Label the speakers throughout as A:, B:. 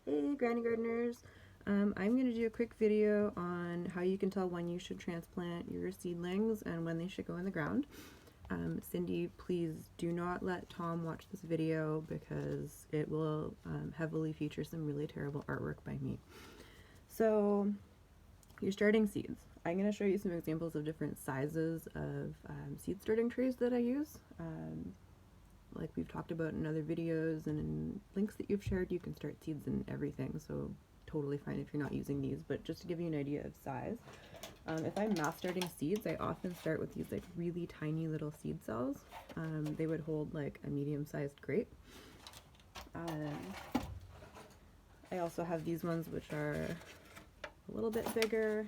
A: Hey Granny Gardeners! I'm going to do a quick video on how you can tell when you should transplant your seedlings and when they should go in the ground. Cindy, please do not let Tom watch this video because it will heavily feature some really terrible artwork by me. So you're starting seeds. I'm going to show you some examples of different sizes of seed starting trays that I use. Like we've talked about in other videos and in links that you've shared, you can start seeds in everything, so totally fine if you're not using these, but just to give you an idea of size. If I'm mass starting seeds, I often start with these like really tiny little seed cells. They would hold like a medium-sized grape. I also have these ones which are a little bit bigger,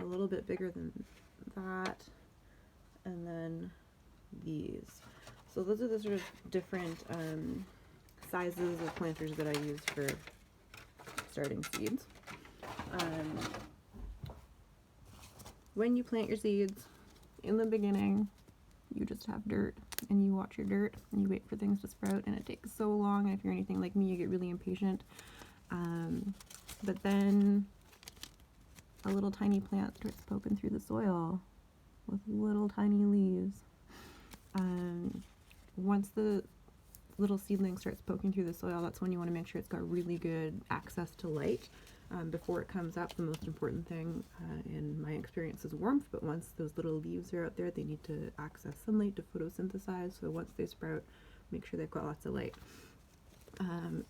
A: a little bit bigger than that, and then these. So those are the sort of different sizes of planters that I use for starting seeds. When you plant your seeds, in the beginning, you just have dirt and you watch your dirt and you wait for things to sprout, and it takes so long, and if you're anything like me, you get really impatient. But then a little tiny plant starts poking through the soil with little tiny leaves. Once the little seedling starts poking through the soil, that's when you want to make sure it's got really good access to light. Before it comes up, the most important thing in my experience is warmth, but once those little leaves are out there, they need to access sunlight to photosynthesize, so once they sprout, make sure they've got lots of light.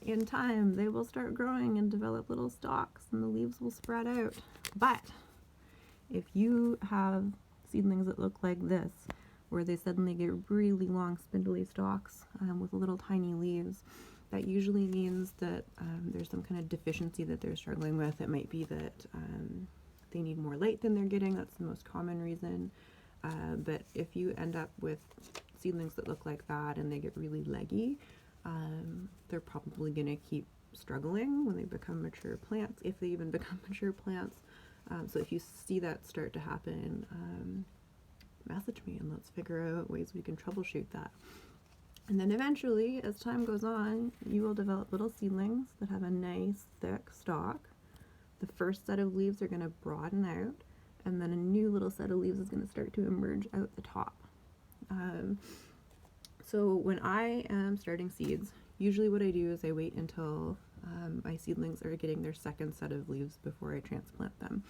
A: In time, they will start growing and develop little stalks, and the leaves will spread out. But if you have seedlings that look like this, where they suddenly get really long spindly stalks with little tiny leaves, that usually means that there's some kind of deficiency that they're struggling with. It might be that they need more light than they're getting. That's the most common reason. But if you end up with seedlings that look like that and they get really leggy, they're probably going to keep struggling when they become mature plants, if they even become mature plants. So if you see that start to happen, message me and let's figure out ways we can troubleshoot that. And then eventually, as time goes on, you will develop little seedlings that have a nice thick stalk. The first set of leaves are going to broaden out, and then a new little set of leaves is going to start to emerge out the top. So when I am starting seeds, usually what I do is I wait until my seedlings are getting their second set of leaves before I transplant them.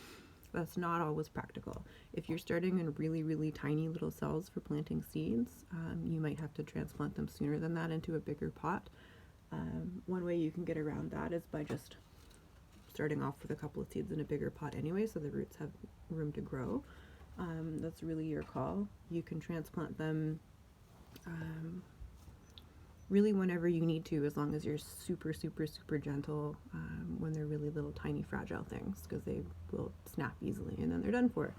A: That's not always practical. If you're starting in really, really tiny little cells for planting seeds, you might have to transplant them sooner than that into a bigger pot. One way you can get around that is by just starting off with a couple of seeds in a bigger pot anyway, so the roots have room to grow. That's really your call. You can transplant them really whenever you need to, as long as you're super, super, super gentle when they're really little tiny fragile things, because they will snap easily and then they're done for.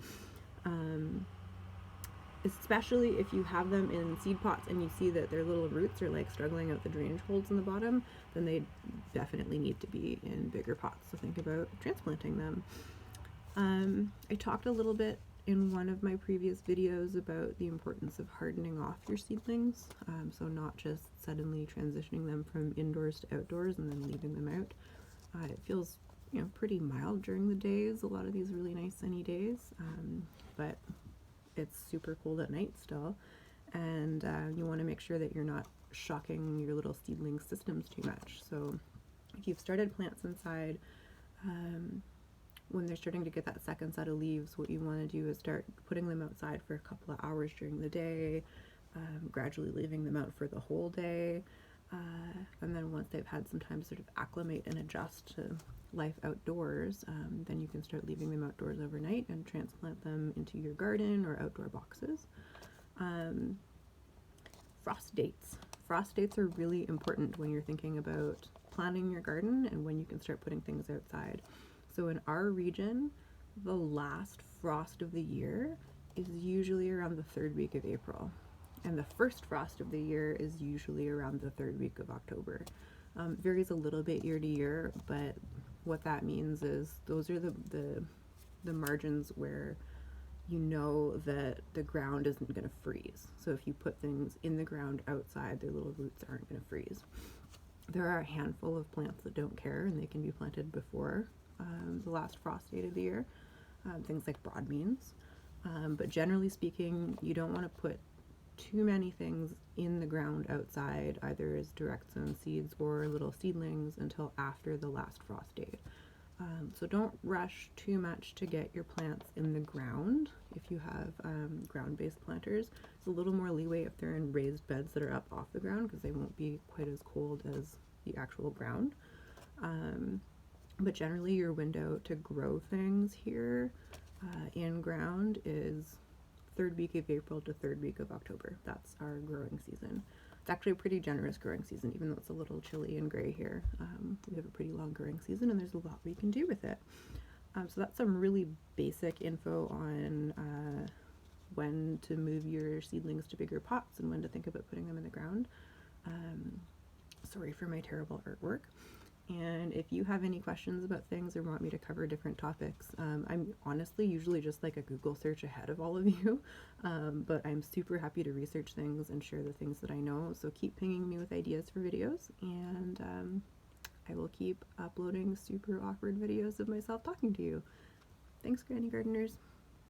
A: Especially if you have them in seed pots and you see that their little roots are like struggling out the drainage holes in the bottom, then they definitely need to be in bigger pots, so think about transplanting them. I talked a little bit in one of my previous videos about the importance of hardening off your seedlings, so not just suddenly transitioning them from indoors to outdoors and then leaving them out. It feels, pretty mild during the days, a lot of these really nice sunny days, but it's super cold at night still, and you want to make sure that you're not shocking your little seedling systems too much. So if you've started plants inside, when they're starting to get that second set of leaves, what you want to do is start putting them outside for a couple of hours during the day, gradually leaving them out for the whole day, and then once they've had some time to sort of acclimate and adjust to life outdoors, then you can start leaving them outdoors overnight and transplant them into your garden or outdoor boxes. Frost dates. Frost dates are really important when you're thinking about planting your garden and when you can start putting things outside. So in our region, the last frost of the year is usually around the third week of April, and the first frost of the year is usually around the third week of October. Varies a little bit year to year, but what that means is those are the margins where you know that the ground isn't going to freeze. So if you put things in the ground outside, their little roots aren't going to freeze. There are a handful of plants that don't care and they can be planted before the last frost date of the year, things like broad beans. But generally speaking, you don't want to put too many things in the ground outside, either as direct sown seeds or little seedlings, until after the last frost date. So don't rush too much to get your plants in the ground. If you have ground-based planters, it's a little more leeway if they're in raised beds that are up off the ground, because they won't be quite as cold as the actual ground. But generally your window to grow things here in ground is third week of April to third week of October. That's our growing season. It's actually a pretty generous growing season, even though it's a little chilly and gray here. We have a pretty long growing season and there's a lot we can do with it. So that's some really basic info on when to move your seedlings to bigger pots and when to think about putting them in the ground. Sorry for my terrible artwork. And if you have any questions about things or want me to cover different topics, I'm honestly usually just like a Google search ahead of all of you, but I'm super happy to research things and share the things that I know. So keep pinging me with ideas for videos, and I will keep uploading super awkward videos of myself talking to you. Thanks, Granny Gardeners.